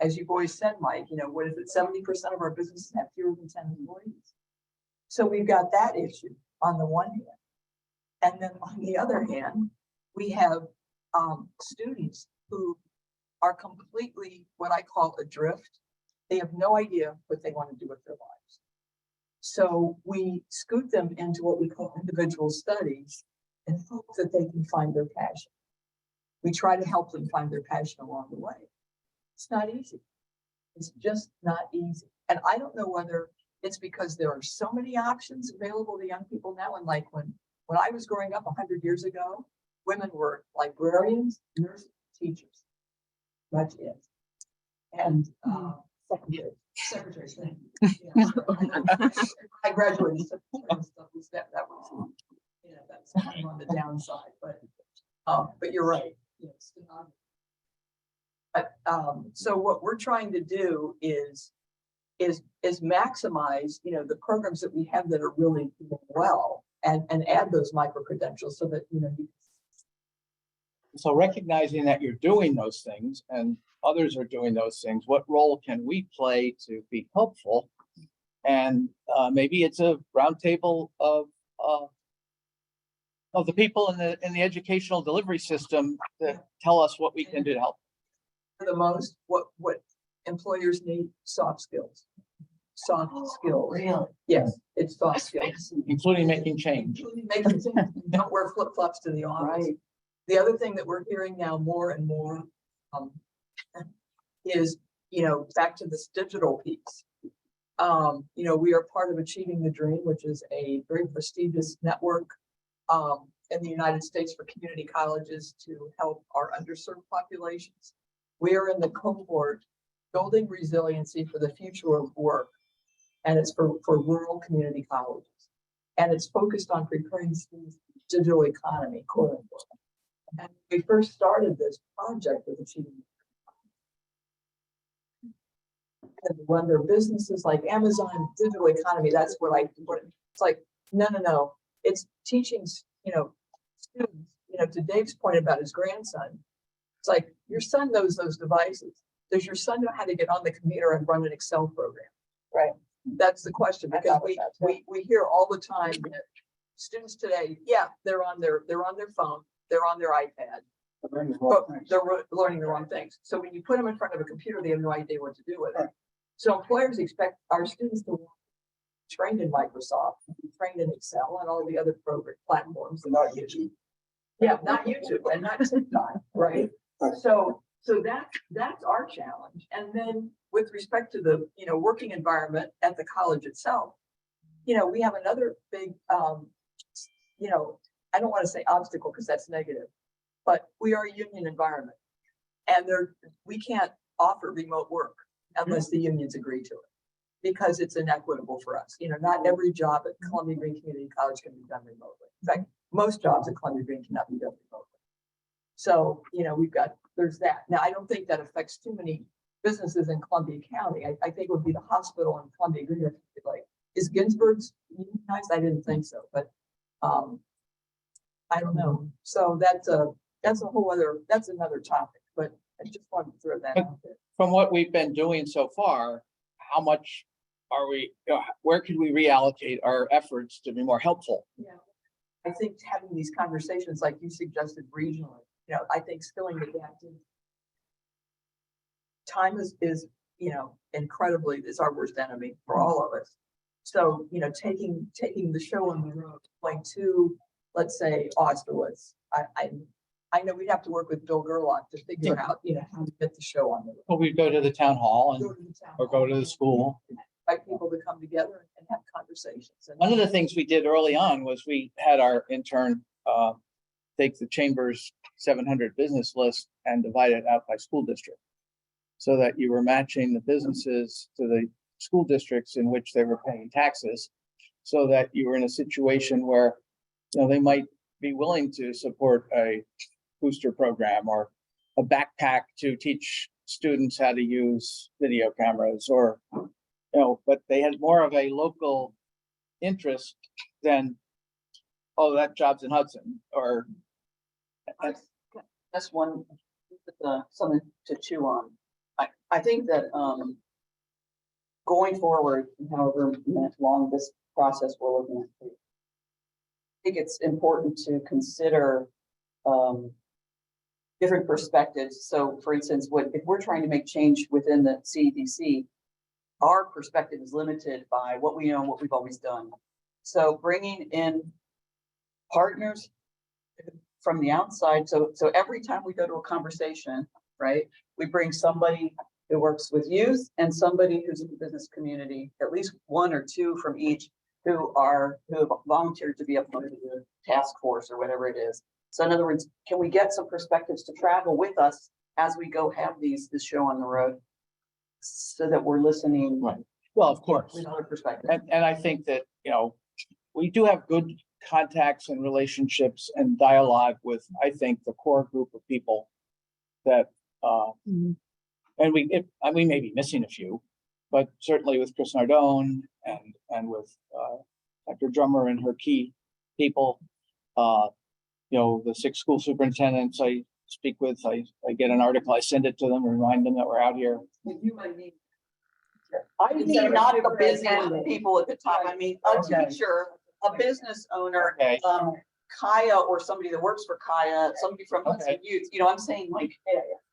As you've always said, Mike, you know, what is it? 70% of our businesses have fewer than 10 employees. So we've got that issue on the one hand. And then on the other hand, we have students who are completely what I call adrift. They have no idea what they want to do with their lives. So we scoot them into what we call individual studies and hope that they can find their passion. We try to help them find their passion along the way. It's not easy. It's just not easy. And I don't know whether it's because there are so many options available to young people now. And like when I was growing up 100 years ago, women were librarians, nurses, teachers. That's it. And secretaries. Yeah. I graduated secretary and stuff was that was, you know, that's kind of on the downside, but you're right. Yes. But so what we're trying to do is maximize, you know, the programs that we have that are really doing well and add those micro credentials so that, you know, So recognizing that you're doing those things and others are doing those things, what role can we play to be helpful? And maybe it's a roundtable of the people in the educational delivery system that tell us what we can do to help. the most, what employers need, soft skills. Soft skills. Really? Yes, it's soft skills. Including making change. Including making change. Don't wear flip-flops to the office. Right. The other thing that we're hearing now more and more is, you know, back to this digital piece. You know, we are part of Achieving the Dream, which is a very prestigious network in the United States for community colleges to help our underserved populations. We are in the cohort Building Resiliency for the Future of Work, and it's for rural community colleges. And it's focused on preparing students for the digital economy, quote unquote. And we first started this project with Achieving and run their businesses like Amazon, digital economy. That's what it's like, no. It's teaching, you know, students, you know, to Dave's point about his grandson. It's like, your son knows those devices. Does your son know how to get on the computer and run an Excel program? Right. That's the question, I because thought of that too. we hear all the time that students today, yeah, they're on their phone, they're on their iPad, but they're learning the wrong things. So when you put them in front of a computer, they have no idea what to do with it. So employers expect our students to be trained in Microsoft, be trained in Excel and all the other program platforms. Not YouTube. Yeah, not YouTube and not TikTok, right? So that's our challenge. And then with respect to the, you know, working environment at the college itself, you know, we have another big, you know, I don't want to say obstacle because that's negative, but we are a union environment, and we can't offer remote work unless the unions agree to it, because it's inequitable for us. You know, not every job at Columbia Green Community College can be done remotely. In fact, most jobs at Columbia Green cannot be done remotely. So, you know, there's that. Now, I don't think that affects too many businesses in Columbia County. I think it would be the hospital in Columbia Green. Like, is Ginsburg's unionized? I didn't think so, but I don't know. So that's another topic, but I just wanted to throw that out there. From what we've been doing so far, how much are we, where could we reallocate our efforts to be more helpful? Yeah, I think having these conversations like you suggested regionally, you know, I think skilling the gap. Time is, you know, incredibly is our worst enemy for all of us. So, you know, taking the show on the road, going to, let's say, Austerlitz. I know we'd have to work with Bill Gerlach to figure out, you know, how to get the show on the road. Well, we go to the town hall and, Go to the town or go to the school. invite people to come together and have conversations. And One of the things we did early on was we had our intern take the chamber's 700 business list and divide it out by school district, so that you were matching the businesses to the school districts in which they were paying taxes, so that you were in a situation where, you know, they might be willing to support a booster program or a backpack to teach students how to use video cameras, or, you know, but they had more of a local interest than, oh, that job's in Hudson, or. That's one, something to chew on. I think that, going forward, however long this process we're looking at, I think it's important to consider, different perspectives. So for instance, if we're trying to make change within the CEDC, our perspective is limited by what we know and what we've always done. So bringing in partners from the outside. So every time we go to a conversation, right, we bring somebody who works with youth and somebody who's in the business community, at least one or two from each, who have volunteered to be a part of the task force or whatever it is. So in other words, can we get some perspectives to travel with us as we go have this show on the road, so that we're listening? Right. Well, of course. With other perspectives. And I think that, you know, we do have good contacts and relationships and dialogue with, I think, the core group of people that, and we may be missing a few, but certainly with Chris Nardone and with Dr. Drummer and her key people, you know, the 6 school superintendents I speak with, I get an article, I send it to them, remind them that we're out here. you might need. I mean, not the business people at the top. I mean, a Okay. teacher, a business owner, Okay. Kaya, or somebody that works for Kaya, somebody from Hudson Okay. Youth, you know, I'm saying like,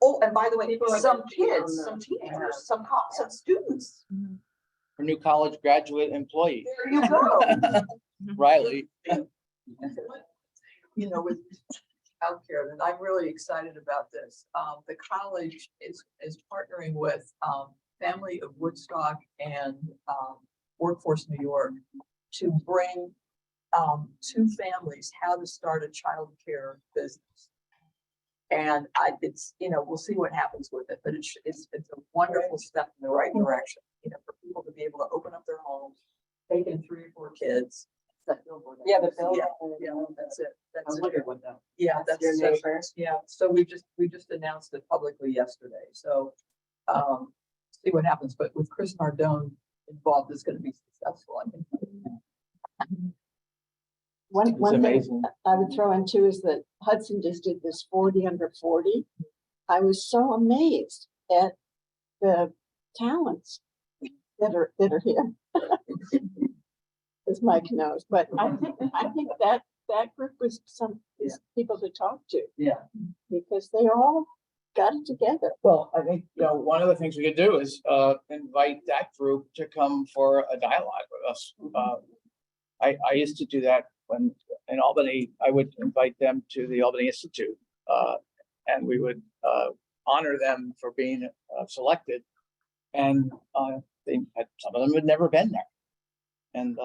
oh, and by the way, some kids, some teenagers, some students. For new college graduate employee, There you go. Riley. You know, with childcare, and I'm really excited about this. The college is partnering with Family of Woodstock and Workforce New York to bring to families how to start a childcare business. And it's, we'll see what happens with it, but it's a wonderful step in the right direction, for people to be able to open up their homes, take in 3 or 4 kids. Yeah, the bill. Yeah, that's it. I That's it. wondered what that. Yeah, that's Your neighbor. yeah. So we just announced it publicly yesterday. So see what happens. But with Chris Nardone involved, it's going to be successful. I think. One thing amazing. I would throw in too is that Hudson just did this 40 under 40. I was so amazed at the talents that are here. As Mike knows, but I think that group was is people to talk to Yeah. because they all got it together. Well, I think, one of the things we could do is invite that group to come for a dialogue with us. I used to do that when in Albany. I would invite them to the Albany Institute, and we would honor them for being selected. And some of them had never been there. And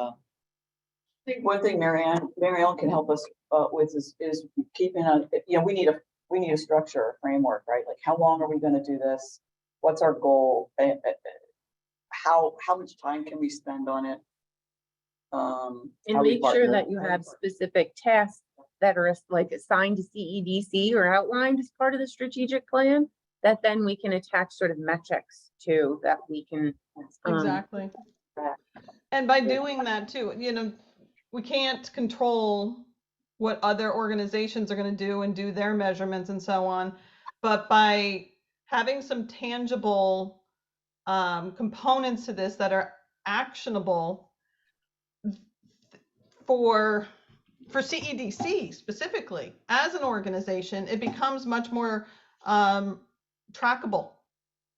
I think one thing Mary Ellen can help us with is keeping on, we need a structure, a framework, right? Like, how long are we going to do this? What's our goal? How much time can we spend on it? And how we make sure partner. that you have specific tasks that are like assigned to CEDC or outlined as part of the strategic plan, that then we can attach sort of metrics to that we can. Exactly. And by doing that too, we can't control what other organizations are going to do and do their measurements and so on. But by having some tangible components to this that are actionable for CEDC specifically, as an organization, it becomes much more trackable,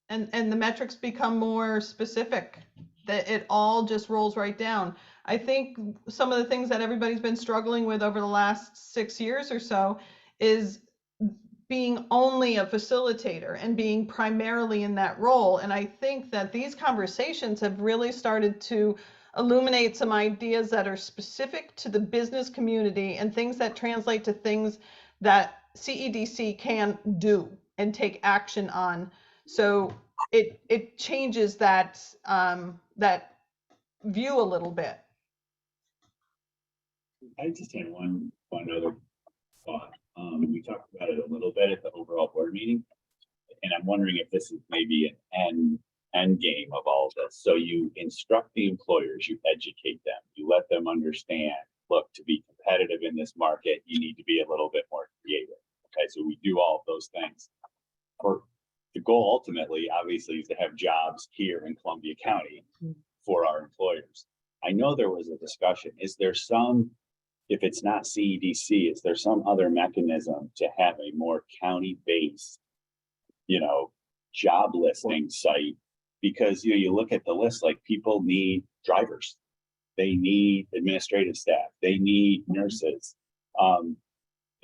and the metrics become more specific, that it all just rolls right down. I think some of the things that everybody's been struggling with over the last 6 years or so is being only a facilitator and being primarily in that role. And I think that these conversations have really started to illuminate some ideas that are specific to the business community and things that translate to things that CEDC can do and take action on. So it changes that view a little bit. I just had one other thought. We talked about it a little bit at the overall board meeting, and I'm wondering if this is maybe an end game of all of this. So you instruct the employers, you educate them, you let them understand, look, to be competitive in this market, you need to be a little bit more creative. Okay, so we do all of those things. For the goal ultimately, obviously, is to have jobs here in Columbia County for our employers. I know there was a discussion. Is there some, if it's not CEDC, is there some other mechanism to have a more county-based, job listing site? Because you look at the list, like, people need drivers, they need administrative staff, they need nurses,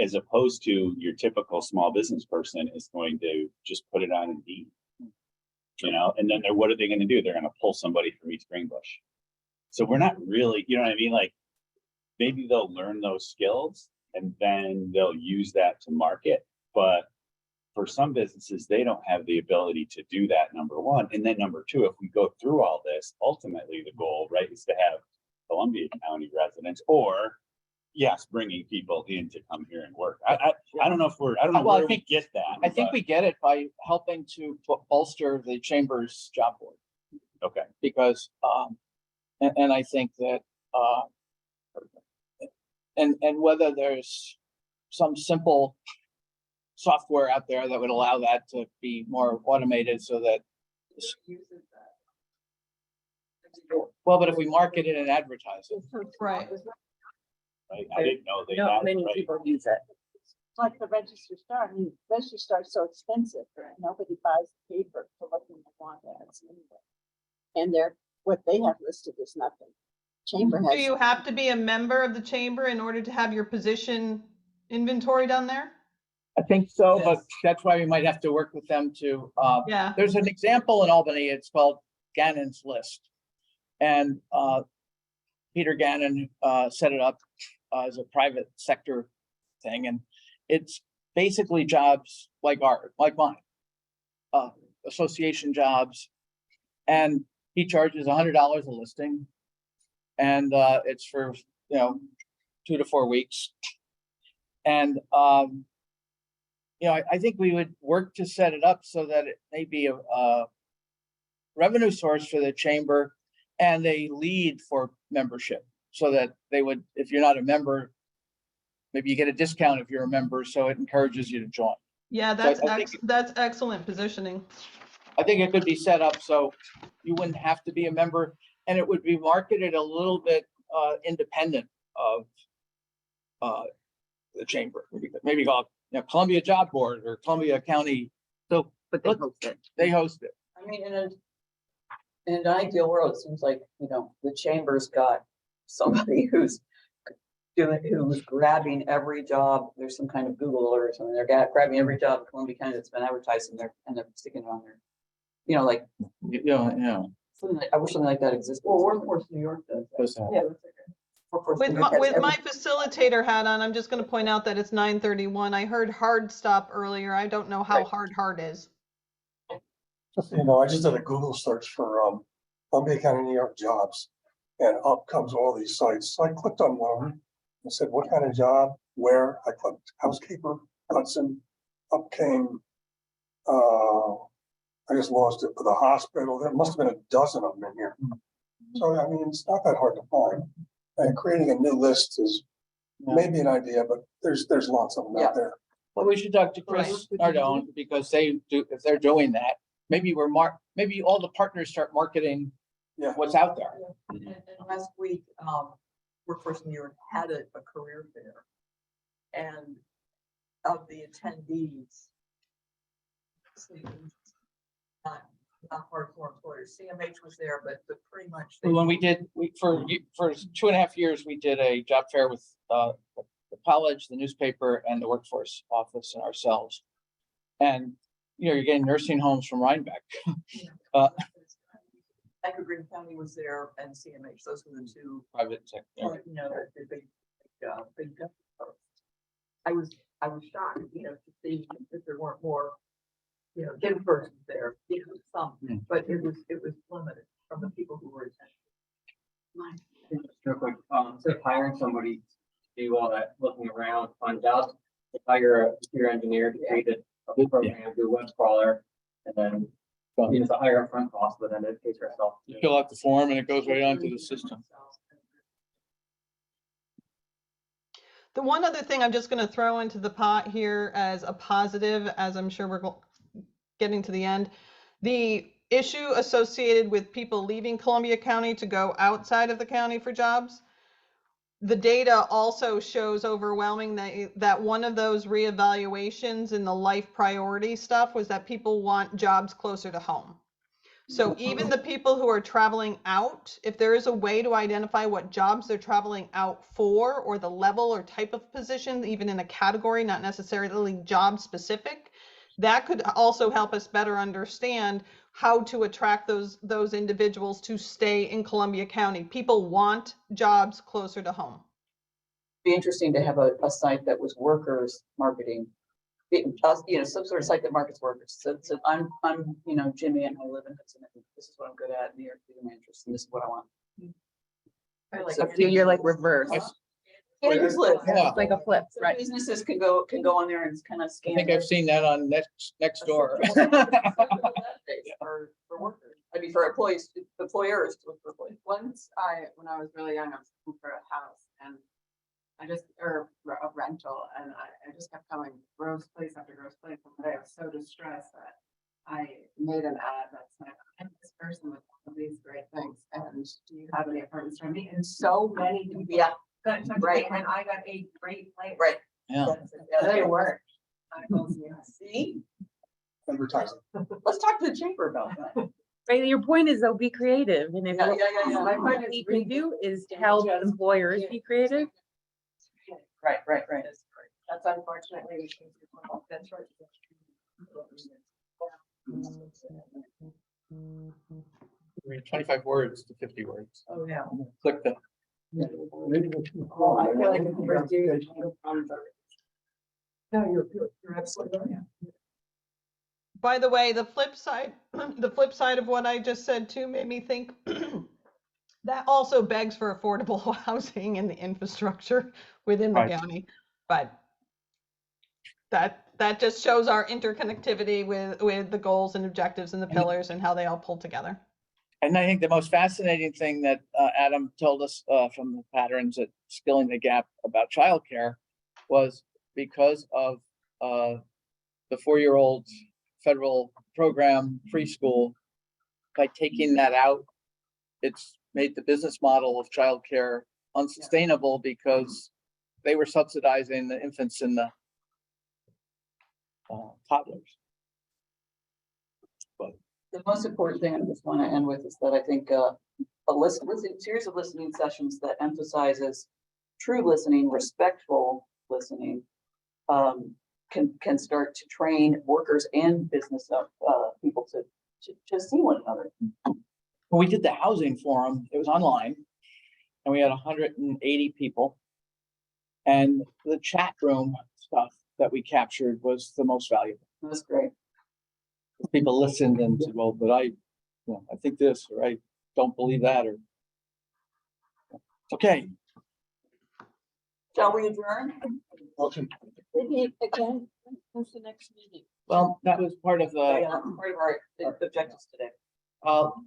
as opposed to your typical small business person is going to just put it on Indeed, and then what are they going to do? They're going to pull somebody from East Greenbush. So we're not really, you know what I mean? Like, maybe they'll learn those skills and then they'll use that to market. But for some businesses, they don't have the ability to do that, number one. And then number two, if we go through all this, ultimately the goal, right, is to have Columbia County residents, or yes, bringing people in to come here and work. I don't know if I don't know Well, I where think- we get that. I think but- we get it by helping to bolster the chamber's job board. Okay. Because, and I think that, and whether there's some simple software out there that would allow that to be more automated so that, well, but if we market it and advertise it, Right. I didn't know they Not had many it, right? people use it. It's like the Register Star. I mean, Register Star is so expensive. Nobody buys the paper to look in the want ads anyway. And what they have listed is nothing. Chamber Do has. you have to be a member of the chamber in order to have your position inventoried on there? I think so, but that's why we might have to work with them to, Yeah, there's an example in Albany, it's called Gannon's List. And Peter Gannon set it up as a private sector thing, and it's basically jobs like mine, association jobs. And he charges $100 a listing. And it's for, 2 to 4 weeks. And I think we would work to set it up so that it may be a revenue source for the chamber and a lead for membership, so that they would, if you're not a member, maybe you get a discount if you're a member, so it encourages you to join. yeah, So I think- that's excellent positioning. I think it could be set up so you wouldn't have to be a member, and it would be marketed a little bit independent of the chamber. Maybe called Columbia Job Board or Columbia County. So But they host it. they host it. I mean, in an ideal world, it seems like, the chamber's got somebody who's grabbing every job. There's some kind of Google alert or something. They're grabbing every job in Columbia County that's been advertised and they're sticking it on there. Like Yeah. something I wish something like that existed. Well, Workforce New York does that. Does that. Yeah. that's okay. Workforce With New York has with my every- facilitator hat on, I'm just going to point out that it's 9:31. I heard hard stop earlier. I don't know how Right. hard is. Just so you know, I just did a Google search for Columbia County, New York jobs, and up comes all these sites. So I clicked on one of them and said, what kind of job, where? I clicked housekeeper, Hudson. Up came, I just lost it, for the hospital. There must have been a dozen of them in here. So, I mean, it's not that hard to find. And creating a new list is maybe an idea, but there's lots of them Yeah. out there. Well, we should talk to Chris Nardone, because if they're doing that, maybe maybe all the partners start marketing Yeah. what's out there. And last week, Workforce New York had a career fair. And of the attendees, not hardcore employers, CMH was there, but pretty much. When for 2.5 years, we did a job fair with the college, the newspaper, and the workforce office and ourselves. And, you're getting nursing homes from Rhinebeck. Anchor Green County was there and CMH, those were the two, Private sector. the big. I was shocked, to see that there weren't more, in persons there, some, but it was limited from the people who were attending. Just real quick, instead of hiring somebody to do all that looking around, find jobs, hire a computer engineer to create a program, do a web crawler, and then it's a higher upfront cost, but then it pays for itself. You fill out the form and it goes right onto the system. The one other thing I'm just going to throw into the pot here as a positive, as I'm sure we're getting to the end, the issue associated with people leaving Columbia County to go outside of the county for jobs. The data also shows overwhelming that one of those reevaluations in the life priority stuff was that people want jobs closer to home. So even the people who are traveling out, if there is a way to identify what jobs they're traveling out for, or the level or type of position, even in a category, not necessarily job specific, that could also help us better understand how to attract those individuals to stay in Columbia County. People want jobs closer to home. Be interesting to have a site that was workers marketing. Some sort of site that markets workers. So I'm Jimmy and I live in Hudson. And this is what I'm good at. New York City, my interest, and this is what I want. So you're like reverse. Andrews live. Yeah. It's like a flip, So right? businesses can go on there and kind of I scan. think I've seen that on next door. For workers, I mean, for employers to look for employees. When I was really young, I was looking for a house and or a rental, and I just kept coming gross place after gross place. And I was so distressed that I made an ad that said, I'm this person with all of these great things, and do you have any apartments for me? And so many people got in touch with me, and I got a great place. Right. Yeah. They worked. I told you. See, Advertising. let's talk to the chamber about that. Right, your point is though, be creative, and if Yeah, what yeah. what we can do is help employers be creative. Right. That's unfortunately. That's right. 25 words to 50 words. Oh, yeah. Click the, Oh, I feel like it's reduced. No, you're absolutely right. By the way, the flip side, the flip side of what I just said too made me think that also begs for affordable housing and the infrastructure within the Right. county. But that just shows our interconnectivity with the goals and objectives and the pillars and how they all pull together. and I think the most fascinating thing that Adam told us from the patterns at Skilling the Gap about childcare was because of the 4-year-old federal program preschool. By taking that out, it's made the business model of childcare unsustainable because they were subsidizing the infants and the toddlers. The most important thing I just want to end with is that I think a series of listening sessions that emphasizes true listening, respectful listening, can start to train workers and business people to see one another. When we did the housing forum, it was online, and we had 180 people. And the chat room stuff that we captured was the most valuable. That's great. People listened and said, well, but I think this, or I don't believe that, or. It's okay. Shall we adjourn? Maybe again, when's the next meeting? Well, that was part of the, Yeah, part of our objectives today.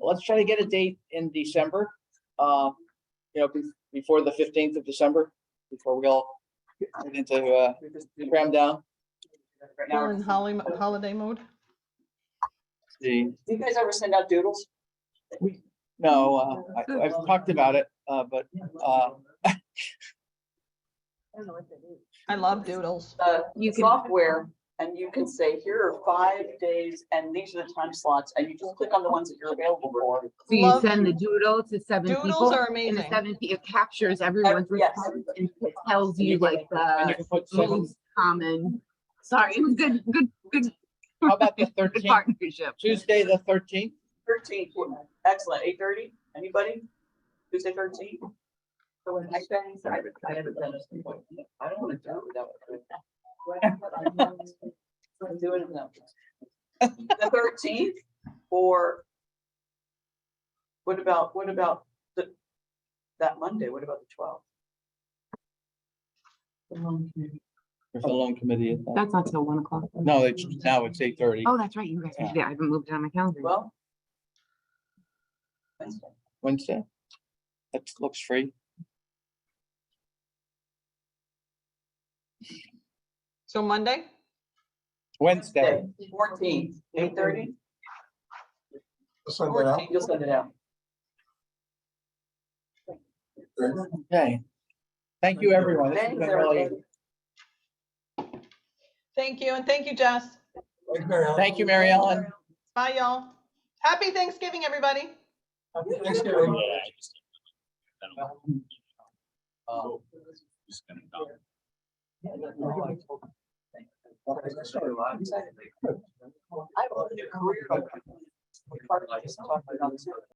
let's try to get a date in December. Before the 15th of December, before we all get into cram down. Right Still in now, holiday mode. The, do you guys ever send out doodles? no, I've talked about it, but I don't know what that is. I love doodles. You software, and you can say, here are 5 days, and these are the time slots, and you just click on the ones that you're available for. So you Love send the doodle to 7 Doodles people. are And the amazing. 7 it captures everyone's Yes. response and it tells And you you can- like and you the can put 7. most common. Sorry, good. How about the good 13th? partnership. Tuesday, the 13th? 13th, excellent, 8:30, anybody? Tuesday 13th? So when I haven't done this before. I don't want to do it without. I'm doing it now. The 13th, or what about that Monday, what about the 12th? There's a loan committee at that. That's not till 1 o'clock. No, now it's 8:30. Oh, that's right. You guys, Yeah. yeah, I haven't moved it on my calendar. Well. Wednesday. Wednesday? That looks free. So Monday? Wednesday. 14th, 8:30, Send that out. you'll send it out. Okay. Thank you, everyone. This has Thanks, been really, everybody. Thank you, and thank you, Jess. thank you, Mary Ellen. Bye, y'all. Happy Thanksgiving, everybody. Thanksgiving. Yeah, I just- I don't know. Just gonna go. I have a new career. Just talking about this.